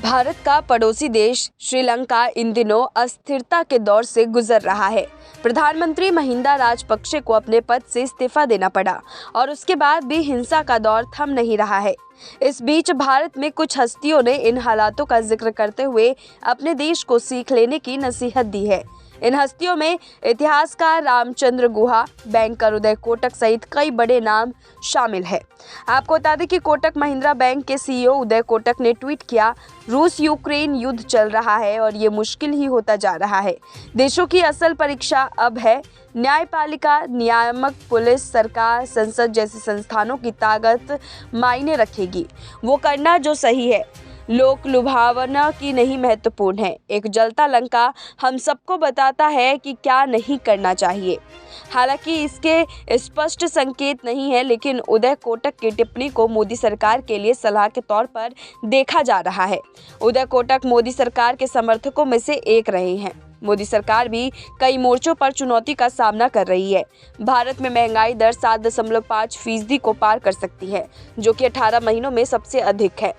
भारत का पड़ोसी देश श्रीलंका इन दिनों अस्थिरता के दौर से गुजर रहा है। प्रधानमंत्री महिंदा राजपक्षे को अपने पद से इस्तीफा देना पड़ा और उसके बाद भी हिंसा का दौर थम नहीं रहा है। इस बीच भारत में कुछ हस्तियों ने इन हालातों का जिक्र करते हुए अपने देश को सीख लेने की नसीहत दी है। इन हस्तियों में इतिहासकार रामचंद्र गुहा, बैंकर उदय कोटक सहित कई बड़े नाम शामिल है। आपको बता दें कि कोटक महिंद्रा बैंक के सीईओ उदय कोटक ने ट्वीट किया, रूस यूक्रेन युद्ध चल रहा है और ये मुश्किल ही होता जा रहा है। देशों की असल परीक्षा अब है। न्यायपालिका, नियामक, पुलिस, सरकार, संसद जैसे संस्थानों की ताकत मायने रखेगी। वो करना जो सही है, लोक लुभावना की नहीं महत्वपूर्ण है। एक जलता लंका हम सबको बताता है कि क्या नहीं करना चाहिए। हालांकि इसके स्पष्ट संकेत नहीं है, लेकिन उदय कोटक की टिप्पणी को मोदी सरकार के लिए सलाह के तौर पर देखा जा रहा है। उदय कोटक मोदी सरकार के समर्थकों में से एक रहे हैं। मोदी सरकार भी कई मोर्चों पर चुनौती का सामना कर रही है। भारत में महंगाई दर 7.5% को पार कर सकती है, जो कि 18 महीनों में सबसे अधिक है।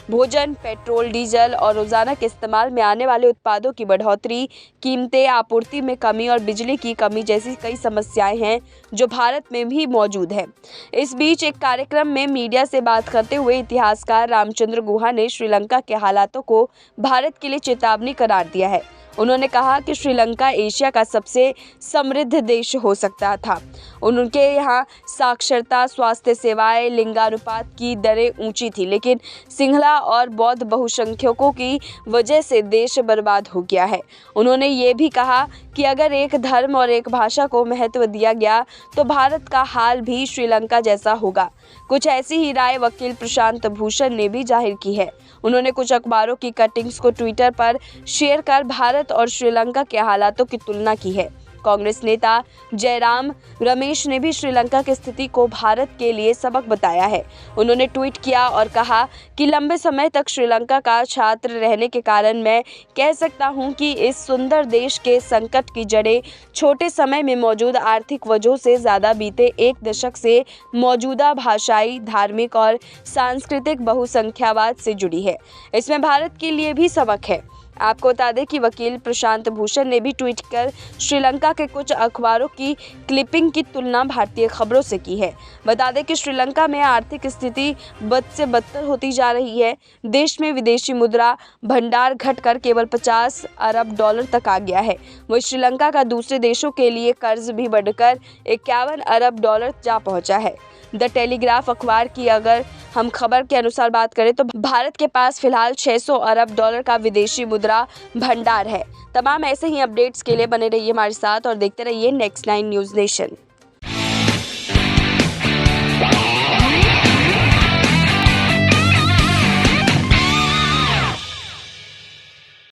भोजन, पेट्रोल, डीजल और रोजाना के इस्तेमाल में आने वाले उत्पादों की बढ़ोतरी, कीमतें, आपूर्ति में कमी और बिजली की कमी जैसी कई समस्याएं हैं जो भारत में भी मौजूद है। इस बीच एक कार्यक्रम में मीडिया से बात करते हुए इतिहासकार रामचंद्र गुहा ने श्रीलंका के हालातों को भारत के लिए चेतावनी करार दिया है। उन्होंने कहा कि श्रीलंका एशिया का सबसे समृद्ध देश हो सकता था। उनके यहाँ साक्षरता, स्वास्थ्य सेवाएं, लिंगानुपात की दरें ऊंची थी, लेकिन सिंहला और बौद्ध बहुसंख्यकों की वजह से देश बर्बाद हो गया है। उन्होंने ये भी कहा कि अगर एक धर्म और एक भाषा को महत्व दिया गया तो भारत का हाल भी श्रीलंका जैसा होगा। कुछ ऐसी ही राय वकील प्रशांत भूषण ने भी जाहिर की है। उन्होंने कुछ अखबारों की कटिंग्स को ट्विटर पर शेयर कर भारत और श्रीलंका के हालातों की तुलना की है। कांग्रेस नेता जयराम रमेश ने भी श्रीलंका की स्थिति को भारत के लिए सबक बताया है। उन्होंने ट्वीट किया और कहा कि लंबे समय तक श्रीलंका का छात्र रहने के कारण मैं कह सकता हूं कि इस सुंदर देश के संकट की जड़ें छोटे समय में मौजूद आर्थिक वजहों से ज़्यादा बीते एक दशक से मौजूदा भाषाई, धार्मिक और सांस्कृतिक बहुसंख्यावाद से जुड़ी है। इसमें भारत के लिए भी सबक है। आपको बता दें कि वकील प्रशांत भूषण ने भी ट्वीट कर श्रीलंका के कुछ अखबारों की क्लिपिंग की तुलना भारतीय खबरों से की है। बता दें कि श्रीलंका में आर्थिक स्थिति बद से बदतर होती जा रही है। देश में विदेशी मुद्रा भंडार घटकर केवल 50 अरब डॉलर तक आ गया है। वहीं श्रीलंका का दूसरे देशों के लिए कर्ज भी बढ़कर 51 अरब डॉलर जा पहुंचा है। द टेलीग्राफ अखबार की अगर हम खबर के अनुसार बात करें तो भारत के पास फिलहाल 600 अरब डॉलर का विदेशी मुद्रा भंडार है। तमाम ऐसे ही अपडेट्स के लिए बने रहिए हमारे साथ और देखते रहिए नेक्स्ट 9 न्यूज़ नेशन।